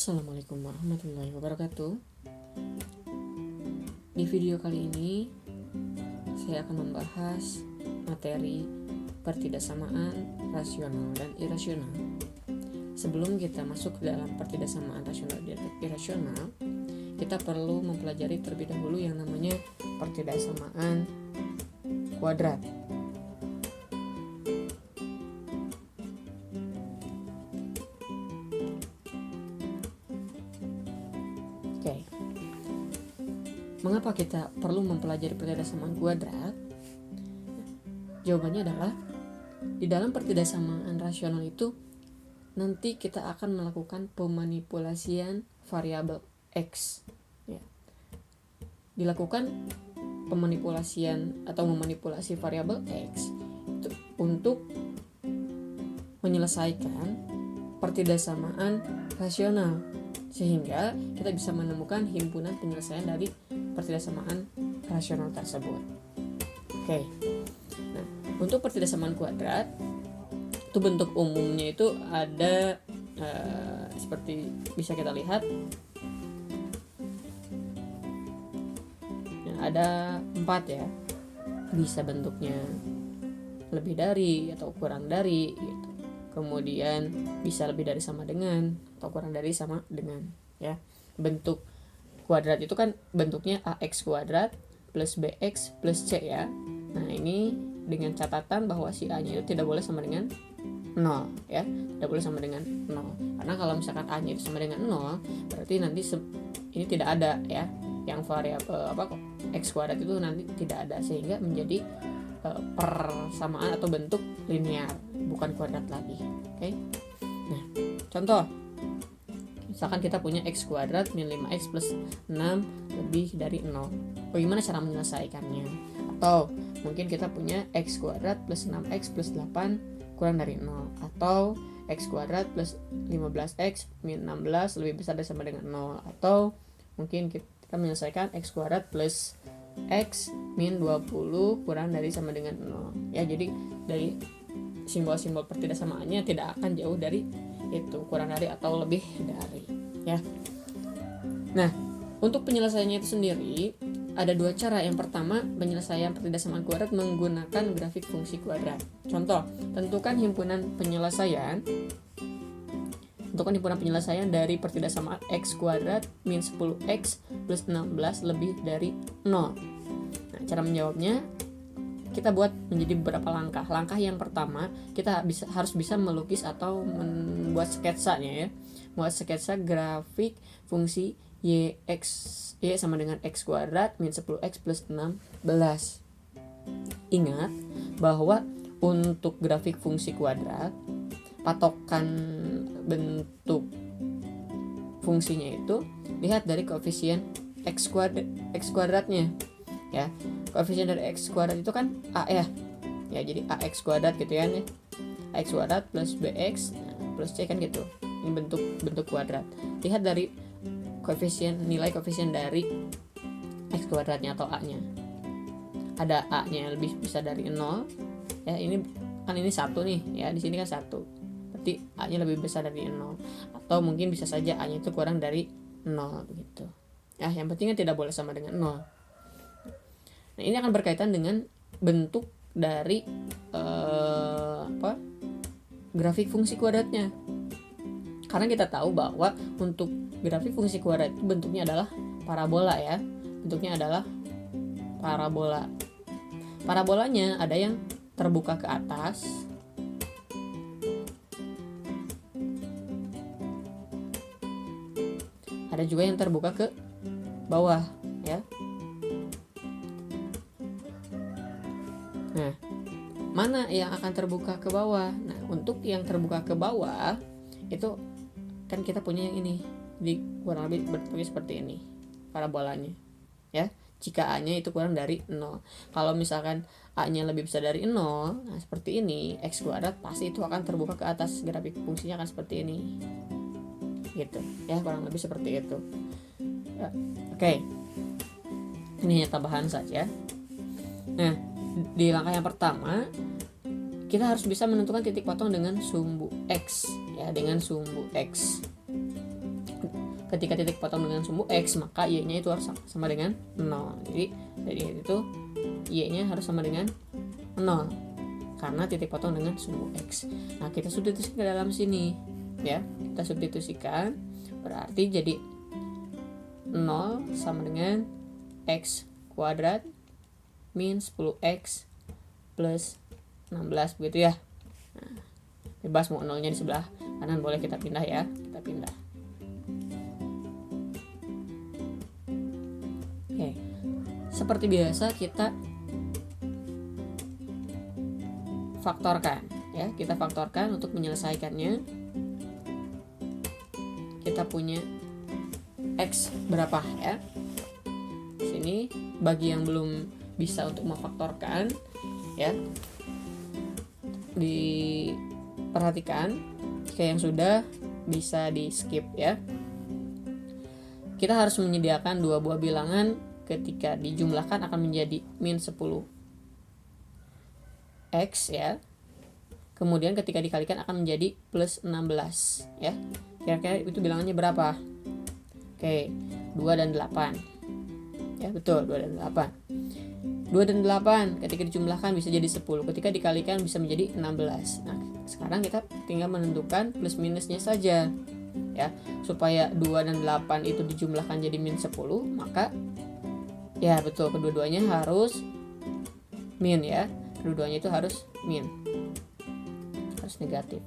Assalamualaikum warahmatullahi wabarakatuh. Di video kali ini saya akan membahas materi pertidaksamaan rasional dan irasional. Sebelum kita masuk ke dalam pertidaksamaan rasional dan irasional, kita perlu mempelajari terlebih dahulu yang namanya pertidaksamaan kuadrat. Oke. Mengapa kita perlu mempelajari pertidaksamaan kuadrat? Jawabannya adalah di dalam pertidaksamaan rasional itu nanti kita akan melakukan pemanipulasian variabel x. Ya. Dilakukan pemanipulasian atau memanipulasi variabel x itu untuk menyelesaikan pertidaksamaan rasional, sehingga kita bisa menemukan himpunan penyelesaian dari pertidaksamaan rasional tersebut. Oke. Nah, untuk pertidaksamaan kuadrat itu bentuk umumnya itu ada seperti bisa kita lihat. Ada 4 ya. Bisa bentuknya lebih dari atau kurang dari gitu. Kemudian bisa lebih dari sama dengan atau kurang dari sama dengan ya. Bentuk kuadrat itu kan bentuknya ax kuadrat plus bx plus c ya. Nah, ini dengan catatan bahwa si a-nya itu tidak boleh sama dengan 0 ya. Tidak boleh sama dengan 0. Karena kalau misalkan a-nya itu sama dengan 0, berarti nanti ini tidak ada ya. Yang variabel x kuadrat itu nanti tidak ada, sehingga menjadi persamaan atau bentuk linear, bukan kuadrat lagi. Oke. Nah, contoh. Misalkan kita punya x kuadrat min 5x plus 6 lebih dari 0. Bagaimana cara menyelesaikannya? Atau mungkin kita punya x kuadrat plus 6x plus 8 kurang dari 0. Atau x kuadrat plus 15x min 16 lebih besar dari sama dengan 0. Atau mungkin kita menyelesaikan x kuadrat plus x min 20 kurang dari sama dengan 0. Ya, jadi dari simbol-simbol pertidaksamaannya tidak akan jauh dari itu, kurang dari atau lebih dari ya. Nah, untuk penyelesaiannya itu sendiri ada 2 cara. Yang pertama, penyelesaian pertidaksamaan kuadrat menggunakan grafik fungsi kuadrat. Contoh, tentukan himpunan penyelesaian dari pertidaksamaan x kuadrat min 10x plus 16 lebih dari 0. Nah, cara menjawabnya kita buat menjadi beberapa langkah. Langkah yang pertama, kita harus bisa melukis atau membuat sketsanya ya. Membuat sketsa grafik fungsi y sama dengan x kuadrat min 10x plus 16. Ingat bahwa untuk grafik fungsi kuadrat, patokan bentuk fungsinya itu lihat dari koefisien x kuadratnya ya. Koefisien dari x kuadrat itu kan a ya. Ya, jadi ax kuadrat gitu ya nih. X kuadrat plus bx plus c kan gitu. Ini bentuk kuadrat. Lihat dari nilai koefisien dari x kuadratnya atau a-nya. Ada a-nya yang lebih besar dari 0. Ya, ini kan ini 1 nih ya, di sini kan 1. Berarti a-nya lebih besar dari 0. Atau mungkin bisa saja a-nya itu kurang dari 0 begitu. Ya, yang penting kan tidak boleh sama dengan 0. Nah, ini akan berkaitan dengan bentuk dari grafik fungsi kuadratnya. Karena kita tahu bahwa untuk grafik fungsi kuadrat itu bentuknya adalah parabola ya. Bentuknya adalah parabola. Parabolanya ada yang terbuka ke atas, ada juga yang terbuka ke bawah ya. Nah, mana yang akan terbuka ke bawah? Nah, untuk yang terbuka ke bawah itu kan kita punya yang ini, di kurang lebih bentuknya seperti ini parabolanya ya. Jika a-nya itu kurang dari 0. Kalau misalkan a-nya lebih besar dari 0, nah seperti ini, x kuadrat pasti itu akan terbuka ke atas, grafik fungsinya akan seperti ini gitu ya, kurang lebih seperti itu ya. Oke. Ini hanya tambahan saja. Nah, di langkah yang pertama kita harus bisa menentukan titik potong dengan sumbu x ya, dengan sumbu x. ketika titik potong dengan sumbu X, maka Y-nya itu harus sama dengan 0. Jadi dari itu Y-nya harus sama dengan 0 karena titik potong dengan sumbu X. Nah, kita substitusikan ke dalam sini ya. Kita substitusikan, berarti jadi 0 sama dengan X kuadrat min 10X plus 16 begitu ya. Nah, bebas mau nolnya di sebelah kanan boleh kita pindah ya. Kita pindah. Oke. Seperti biasa kita faktorkan ya. Kita faktorkan untuk menyelesaikannya. Kita punya X berapa ya? Di sini bagi yang belum bisa untuk memfaktorkan ya, diperhatikan. Jika yang sudah bisa di skip ya. Kita harus menyediakan dua buah bilangan, ketika dijumlahkan akan menjadi min 10 X ya. Kemudian ketika dikalikan akan menjadi plus 16 ya. Kira-kira itu bilangannya berapa? Oke, 2 dan 8. Ya, betul, 2 dan 8. 2 dan 8 ketika dijumlahkan bisa jadi 10, ketika dikalikan bisa menjadi 16. Nah, sekarang kita tinggal menentukan plus minusnya saja ya. Supaya 2 dan 8 itu dijumlahkan jadi min 10, maka ya betul, kedua-duanya harus min ya. Kedua-duanya itu harus min. Harus negatif.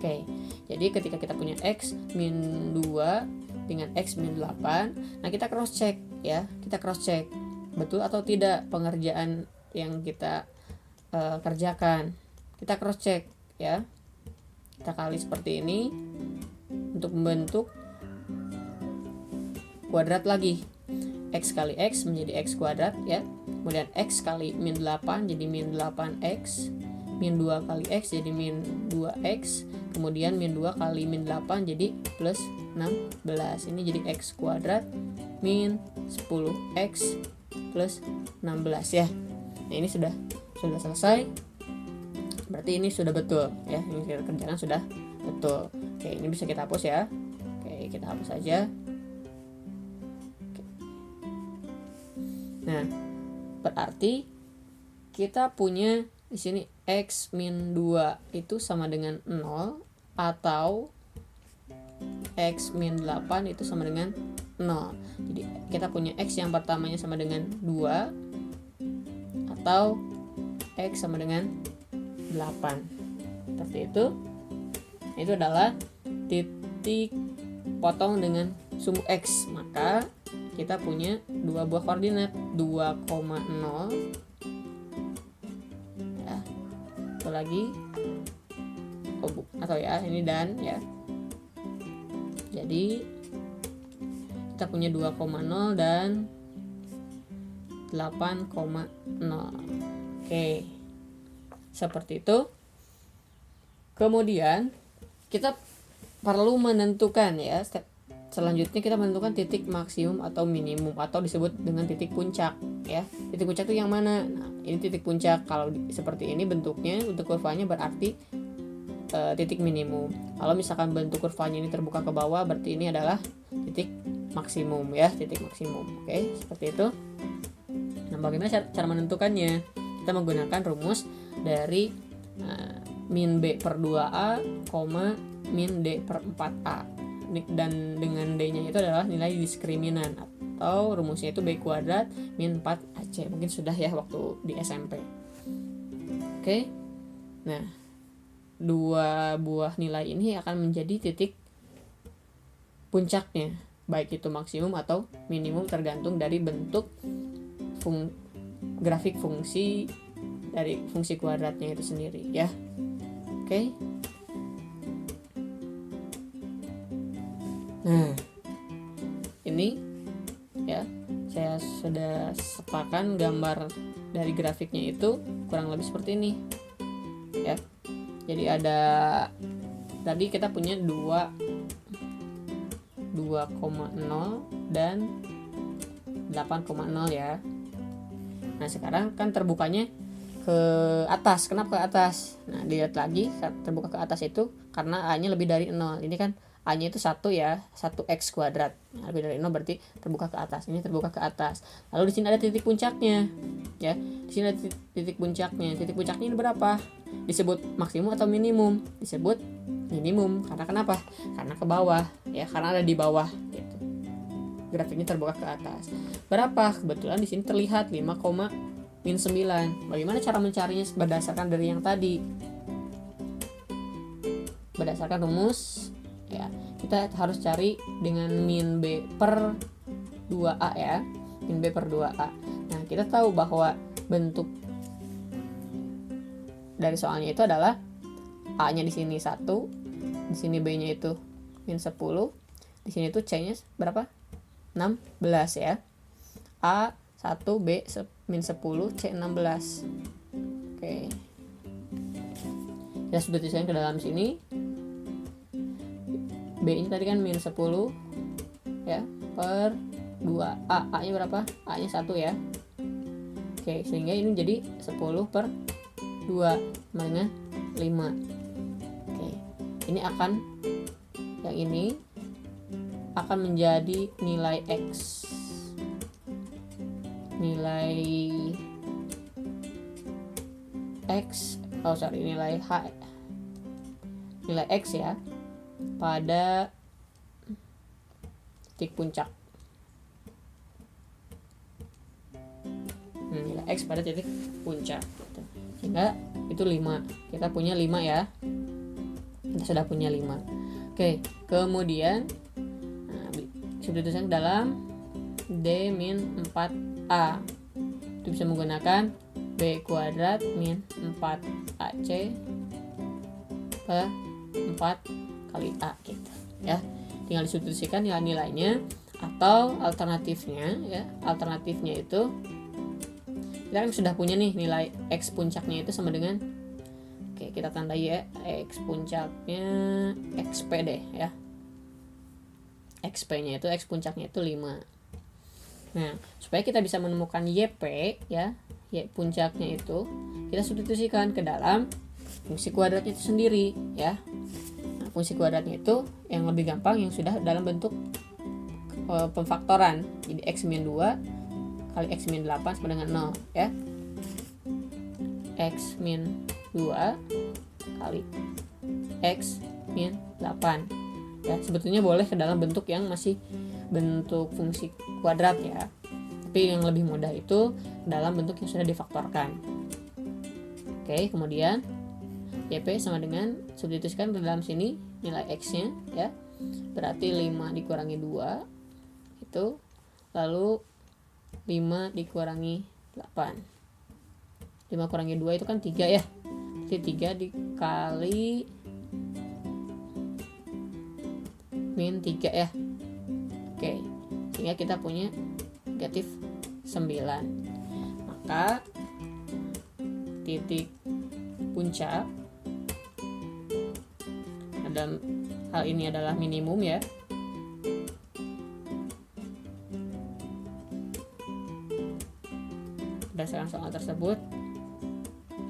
Oke. Jadi ketika kita punya X min 2 dengan X min 8, nah kita cross check ya. Kita cross check betul atau tidak pengerjaan yang kita kerjakan. Kita cross check ya. Kita kali seperti ini untuk membentuk kuadrat lagi. X kali X menjadi X kuadrat ya. Kemudian X kali min 8 jadi min 8X. Min 2 kali X jadi min 2X. Kemudian min 2 kali min 8 jadi plus 16. Ini jadi X kuadrat min 10X plus 16 ya. Nah, ini sudah selesai. Berarti ini sudah betul ya. Ini kita kerjakan sudah betul. Oke, ini bisa kita hapus ya. Oke, kita hapus saja. Oke. Nah, berarti kita punya di sini X min 2 itu sama dengan 0 atau X min 8 itu sama dengan 0. Jadi kita punya X yang pertamanya sama dengan 2 atau X sama dengan 8. Seperti itu. Itu adalah titik potong dengan sumbu X. Maka kita punya dua buah koordinat, 2,0 ya. Itu lagi atau ya ini dan ya. Jadi kita punya 2,0 dan 8,0. Oke. Seperti itu. Kemudian kita perlu menentukan ya, step selanjutnya kita menentukan titik maksimum atau minimum atau disebut dengan titik puncak ya. Titik puncak itu yang mana? Nah, ini titik puncak. Kalau seperti ini bentuknya untuk kurvanya berarti titik minimum. Kalau misalkan bentuk kurvanya ini terbuka ke bawah, berarti ini adalah titik maksimum ya, titik maksimum. Oke, seperti itu. Nah, bagaimana cara menentukannya? Kita menggunakan rumus dari min B per 2A, min D per 4A. Dan dengan D-nya itu adalah nilai diskriminan, atau rumusnya itu B kuadrat min 4AC. Mungkin sudah ya waktu di SMP. Oke. Nah, dua buah nilai ini akan menjadi titik puncaknya, baik itu maksimum atau minimum tergantung dari bentuk grafik fungsi dari fungsi kuadratnya itu sendiri ya. Oke. Nah, ini ya saya sudah sertakan gambar dari grafiknya itu kurang lebih seperti ini ya. Jadi ada tadi kita punya 2,0 dan 8,0 ya. Nah, sekarang kan terbukanya ke atas. Kenapa ke atas? Nah, dilihat lagi terbuka ke atas itu karena A-nya lebih dari 0. Ini kan A-nya itu 1 ya, 1x kuadrat. Nah, lebih dari 0 berarti terbuka ke atas. Ini terbuka ke atas. Lalu di sini ada titik puncaknya. Ya, di sini ada titik puncaknya. Titik puncaknya ini berapa? Disebut maksimum atau minimum? Disebut minimum. Karena kenapa? Karena ke bawah, ya, karena ada di bawah gitu. Grafiknya terbuka ke atas. Berapa? Kebetulan di sini terlihat 5,-9. Bagaimana cara mencarinya berdasarkan dari yang tadi? Berdasarkan rumus ya, kita harus cari dengan min B per 2A ya, min B per 2A. Nah, kita tahu bahwa bentuk dari soalnya itu adalah A-nya di sini 1, di sini B-nya itu min 10, di sini tuh C-nya berapa? 16 ya. A 1, B min 10, C 16. Oke. Kita sudah tuliskan ke dalam sini. B-nya tadi kan min 10 ya, per 2A. A-nya berapa? A-nya 1 ya. Oke, sehingga ini jadi 10 per 2 sama dengan 5. Oke, ini akan, yang ini akan menjadi nilai X. Nilai X ya, pada titik puncak. Nilai X pada titik puncak. Sehingga itu 5. Kita punya 5 ya. Kita sudah punya 5. Oke, kemudian seperti itu dalam D-4A. Itu bisa menggunakan B kuadrat min 4AC per 4 kali A gitu ya. Tinggal disubstitusikan nilai-nilainya, atau alternatifnya ya. Alternatifnya itu kita kan sudah punya nih nilai X puncaknya itu sama dengan, oke, kita tandai ya, X puncaknya XP deh ya. XP-nya itu, X puncaknya itu 5. Nah, supaya kita bisa menemukan YP ya, Y puncaknya itu, kita substitusikan ke dalam fungsi kuadratnya itu sendiri ya. Nah, fungsi kuadratnya itu yang lebih gampang yang sudah dalam bentuk pemfaktoran. Jadi X min 2 kali X min 8 sama dengan 0 ya. X min 2 kali X min 8 ya. Sebetulnya boleh ke dalam bentuk yang masih bentuk fungsi kuadrat ya, tapi yang lebih mudah itu dalam bentuk yang sudah difaktorkan. Oke, kemudian YP sama dengan, substitusikan ke dalam sini nilai X nya ya, berarti 5 dikurangi 2 itu, lalu 5 dikurangi 8. 5 kurangi 2 itu kan 3 ya, jadi 3 dikali min 3 ya. Oke, sehingga kita punya negatif 9. Maka titik puncak dalam hal ini adalah minimum ya. Berdasarkan soal tersebut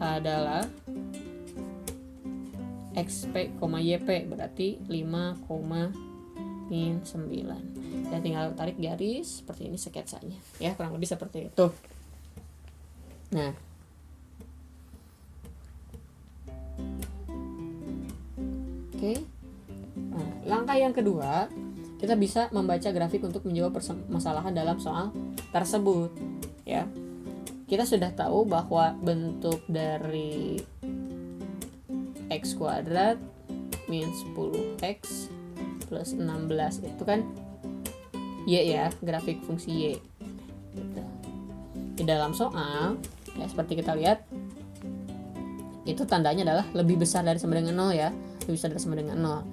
adalah XP, YP berarti 5,9. Ya, tinggal tarik garis seperti ini sketsanya ya, kurang lebih seperti itu. Nah, oke. Nah, langkah yang kedua, kita bisa membaca grafik untuk menjawab permasalahan dalam soal tersebut ya. Kita sudah tahu bahwa bentuk dari X kuadrat min 10X plus 16 itu kan Y ya, grafik fungsi Y gitu. Di dalam soal ya, seperti kita lihat itu tandanya adalah lebih besar dari sama dengan 0 ya, lebih besar dari sama dengan 0.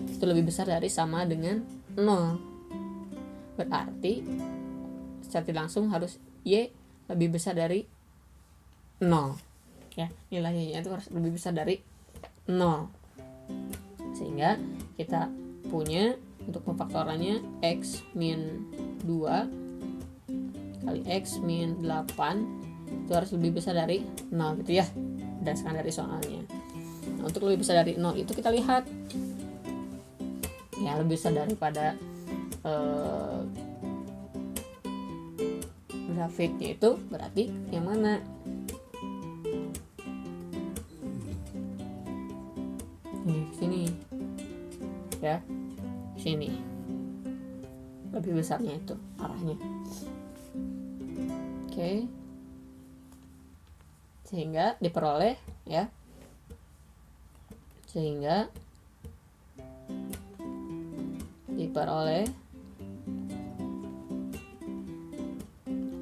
Itu lebih besar dari sama dengan 0, berarti secara tidak langsung harus Y lebih besar dari 0 ya, nilainya itu harus lebih besar dari 0, sehingga kita punya untuk pemfaktorannya X min 2 kali X min 8 itu harus lebih besar dari 0 gitu ya, berdasarkan dari soalnya. Nah, untuk lebih besar dari 0 itu kita lihat ya lebih besar daripada grafiknya, itu berarti yang mana? Ini sini ya, sini lebih besarnya itu arahnya. Oke. Sehingga diperoleh ya,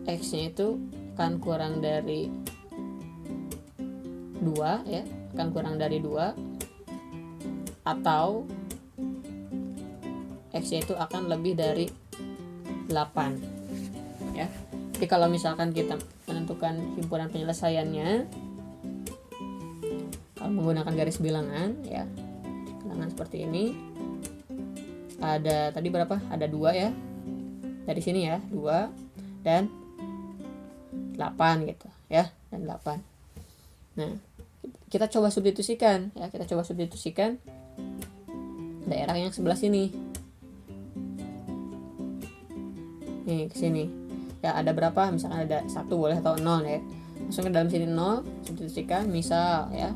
X-nya itu akan kurang dari 2 ya, akan kurang dari 2, atau X-nya itu akan lebih dari 8 ya. Jadi kalau misalkan kita menentukan himpunan penyelesaiannya kalau menggunakan garis bilangan ya, bilangan seperti ini, ada tadi berapa? Ada 2 ya, dari sini ya, 2 dan 8 gitu ya, dan 8. Nah, kita coba substitusikan ya, daerah yang sebelah sini. Nih ke sini. Ya ada berapa? Misalkan ada 1 boleh atau 0 ya. Langsung ke dalam sini 0, substitusikan misal ya.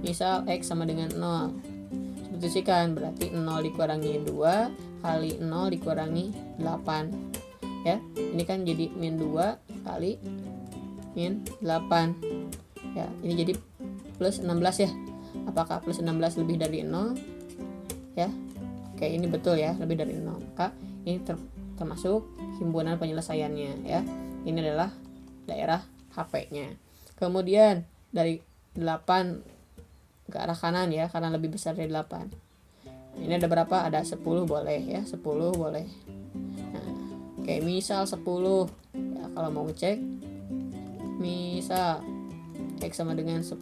Misal X sama dengan 0. Substitusikan berarti 0 dikurangi 2 kali 0 dikurangi 8. Ya, ini kan jadi min 2 kali min 8. Ya, ini jadi plus 16 ya. Apakah plus 16 lebih dari 0? Ya. Oke, ini betul ya, lebih dari 0. Maka ini termasuk himpunan penyelesaiannya ya. Ini adalah daerah HP-nya. Kemudian dari 8 ke arah kanan ya, karena lebih besar dari 8. Ini ada berapa? Ada 10 boleh ya, 10 boleh. Nah, oke, misal 10 ya, kalau mau ngecek misal X sama dengan 10,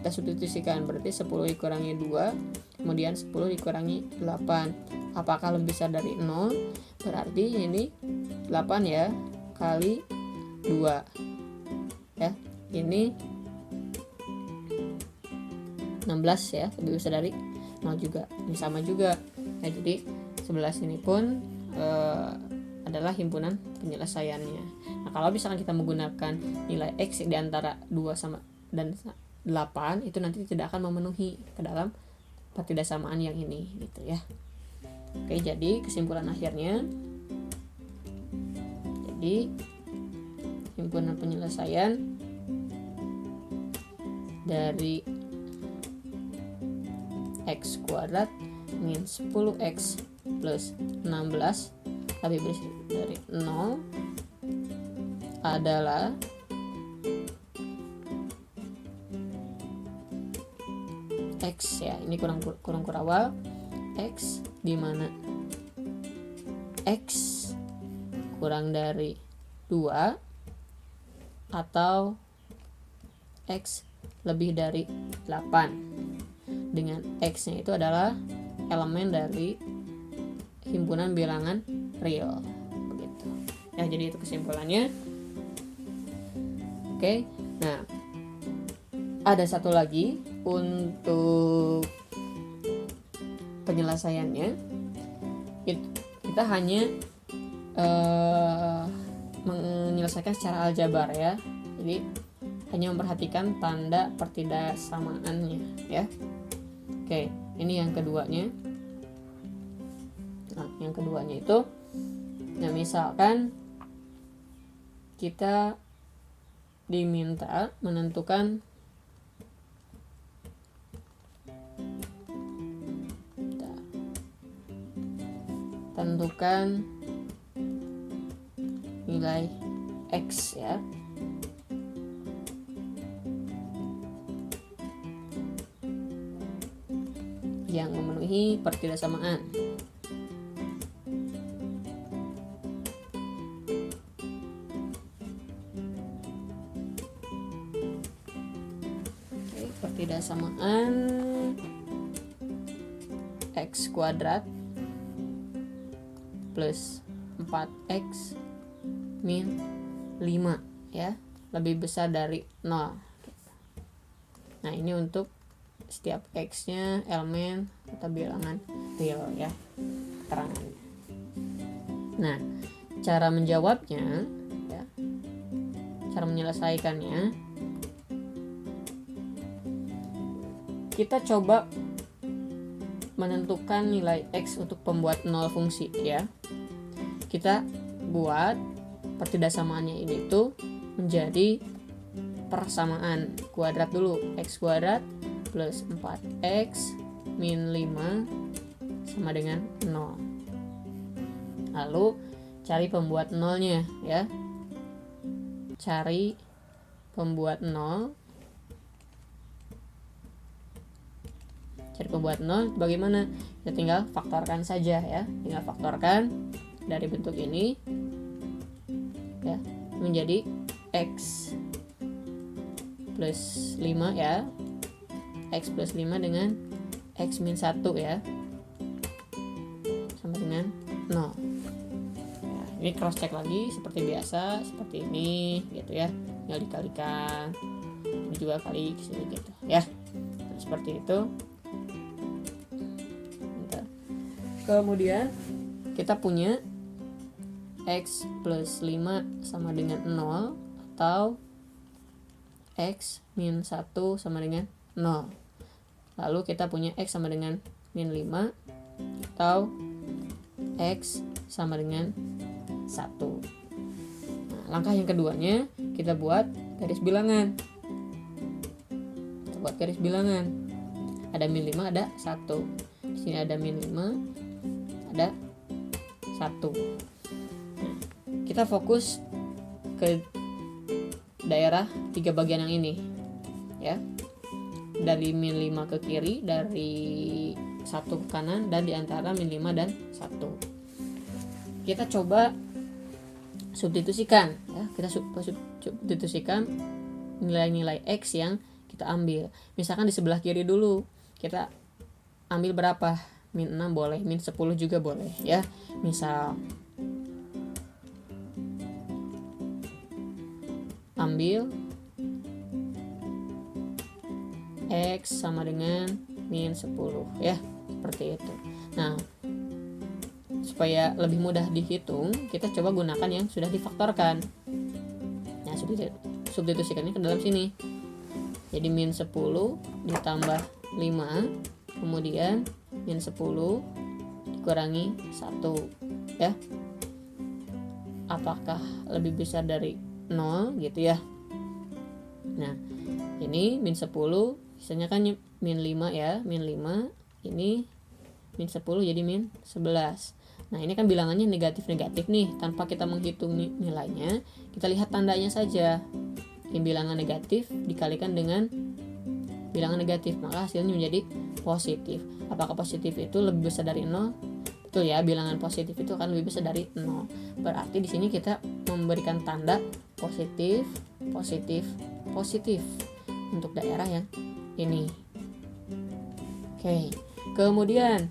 kita substitusikan berarti 10 dikurangi 2 kemudian 10 dikurangi 8. Apakah lebih besar dari 0? Berarti ini 8 ya kali 2 ya, ini 16 ya, lebih besar dari 0 juga. Ini sama juga ya, jadi sebelah sini pun adalah himpunan penyelesaiannya. Nah, kalau misalkan kita menggunakan nilai X di antara 2 sama dan 8, itu nanti tidak akan memenuhi ke dalam pertidaksamaan yang ini gitu ya. Oke, jadi kesimpulan akhirnya, jadi himpunan penyelesaian dari X kuadrat min 10X plus 16 lebih besar dari 0 adalah X ya, ini kurang kurawal. X di mana X kurang dari 2 atau X lebih dari 8, dengan X-nya itu adalah elemen dari himpunan bilangan real begitu ya. Jadi itu kesimpulannya. Oke, nah ada satu lagi untuk penyelesaiannya. Kita hanya menyelesaikan secara aljabar ya, jadi hanya memperhatikan tanda pertidaksamaannya ya. Oke, ini yang keduanya. Nah, yang keduanya itu, nah misalkan kita diminta menentukan nilai X ya. Yang memenuhi pertidaksamaan. Oke, pertidaksamaan X kuadrat plus 4X min 5 ya, lebih besar dari 0. Nah, ini untuk setiap X-nya elemen atau bilangan real ya keterangannya. Nah, cara menjawabnya ya, cara menyelesaikannya, kita coba menentukan nilai X untuk pembuat 0 fungsi ya. Kita buat pertidaksamannya ini tuh menjadi persamaan kuadrat dulu. X kuadrat plus 4X min 5 sama dengan 0. Lalu cari pembuat nolnya ya. Cari pembuat 0. Cari pembuat 0 bagaimana? Kita tinggal faktorkan saja ya. Tinggal faktorkan dari bentuk ini ya menjadi X plus 5 ya. X plus 5 dengan X min 1 ya. Sama dengan 0. Ini cross check lagi seperti biasa, seperti ini gitu ya. Tinggal dikalikan. Ini juga kali sini gitu ya. Nah, seperti itu. Bentar. Kemudian kita punya X plus 5 sama dengan 0 atau X min 1 sama dengan 0. Lalu kita punya X sama dengan min 5 atau X sama dengan 1. Nah, langkah yang keduanya kita buat garis bilangan. Kita buat garis bilangan. Ada min 5, ada 1. Di sini ada min 5, ada 1. Nah, kita fokus ke daerah 3 bagian yang ini. Ya. Dari min 5 ke kiri, dari 1 ke kanan, dan di antara min 5 dan 1. Kita coba substitusikan ya, kita substitusikan nilai-nilai X yang kita ambil. Misalkan di sebelah kiri dulu kita ambil berapa? Min 6 boleh, min 10 juga boleh ya. Misal ambil X sama dengan min 10 ya, seperti itu. Nah, supaya lebih mudah dihitung, kita coba gunakan yang sudah difaktorkan. Nah, substitusikannya ke dalam sini. Jadi min 10 ditambah 5, kemudian min 10 dikurangi 1 ya. Apakah lebih besar dari 0 gitu ya. Nah, ini min 10 sisanya kan min 5 ya, min 5, ini min 10 jadi min 11. Nah, ini kan bilangannya negatif-negatif nih, tanpa kita menghitung nilainya, kita lihat tandanya saja. Yang bilangan negatif dikalikan dengan bilangan negatif, maka hasilnya menjadi positif. Apakah positif itu lebih besar dari 0? Betul ya, bilangan positif itu akan lebih besar dari 0. Berarti di sini kita memberikan tanda positif, positif, positif untuk daerah yang ini. Oke. Kemudian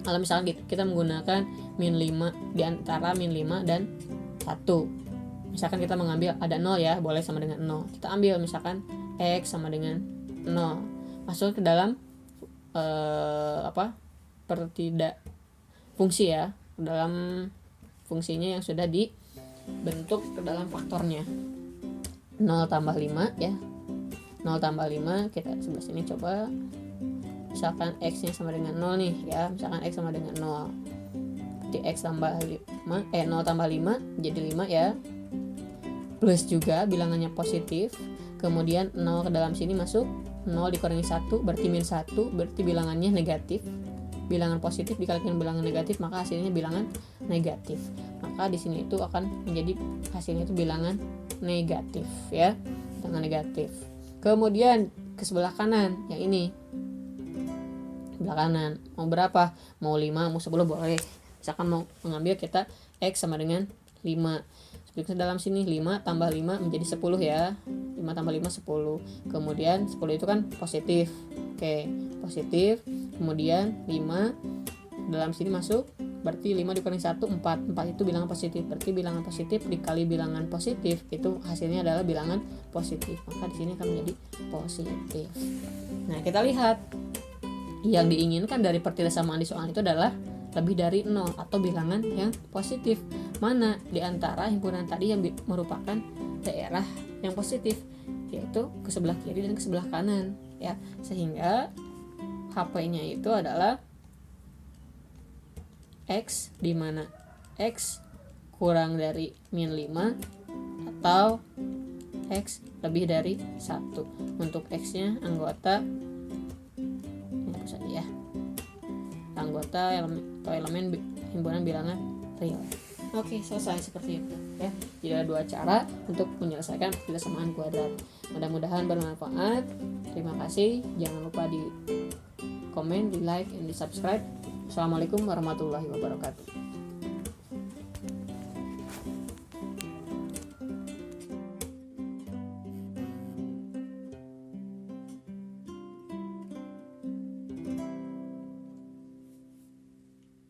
kalau misalnya kita menggunakan min 5 di antara min 5 dan 1. Misalkan kita mengambil ada 0 ya, boleh sama dengan 0. Kita ambil misalkan X sama dengan 0. Masuk ke dalam pertidak fungsi ya, ke dalam fungsinya yang sudah dibentuk ke dalam faktornya. 0 tambah 5 ya. 0 tambah 5 kita sebelah sini coba. Misalkan X nya sama dengan 0 nih ya, misalkan X sama dengan 0. Berarti X tambah 5, 0 tambah 5 jadi 5 ya. Plus juga bilangannya positif. Kemudian 0 ke dalam sini masuk, 0 dikurangi 1 berarti min 1, berarti bilangannya negatif. Bilangan positif dikalikan bilangan negatif, maka hasilnya bilangan negatif. Maka di sini itu akan menjadi hasilnya itu bilangan negatif ya. Bilangan negatif. Kemudian ke sebelah kanan yang ini. Sebelah kanan mau berapa? Mau 5, mau 10 boleh. Misalkan mau mengambil kita X sama dengan 5. Seperti dalam sini 5 tambah 5 menjadi 10 ya. 5 tambah 5 10. Kemudian 10 itu kan positif. Oke, positif. Kemudian 5 dalam sini masuk berarti 5 dikurangi 1 4. 4 itu bilangan positif, berarti bilangan positif dikali bilangan positif itu hasilnya adalah bilangan positif, maka di sini akan menjadi positif. Nah, kita lihat yang diinginkan dari pertidasamaan di soal itu adalah lebih dari 0 atau bilangan yang positif. Mana di antara himpunan tadi yang merupakan daerah yang positif, yaitu ke sebelah kiri dan ke sebelah kanan ya, sehingga HP-nya itu adalah X, di mana X kurang dari min 5 atau X lebih dari 1. Untuk X-nya anggota ini saja ya, anggota elemen himpunan bilangan real. Oke, selesai seperti itu ya. Jadi ada 2 cara untuk menyelesaikan pertidasamaan kuadrat. Mudah-mudahan bermanfaat. Terima kasih. Jangan lupa di komen, di like, dan di subscribe. Assalamualaikum warahmatullahi wabarakatuh.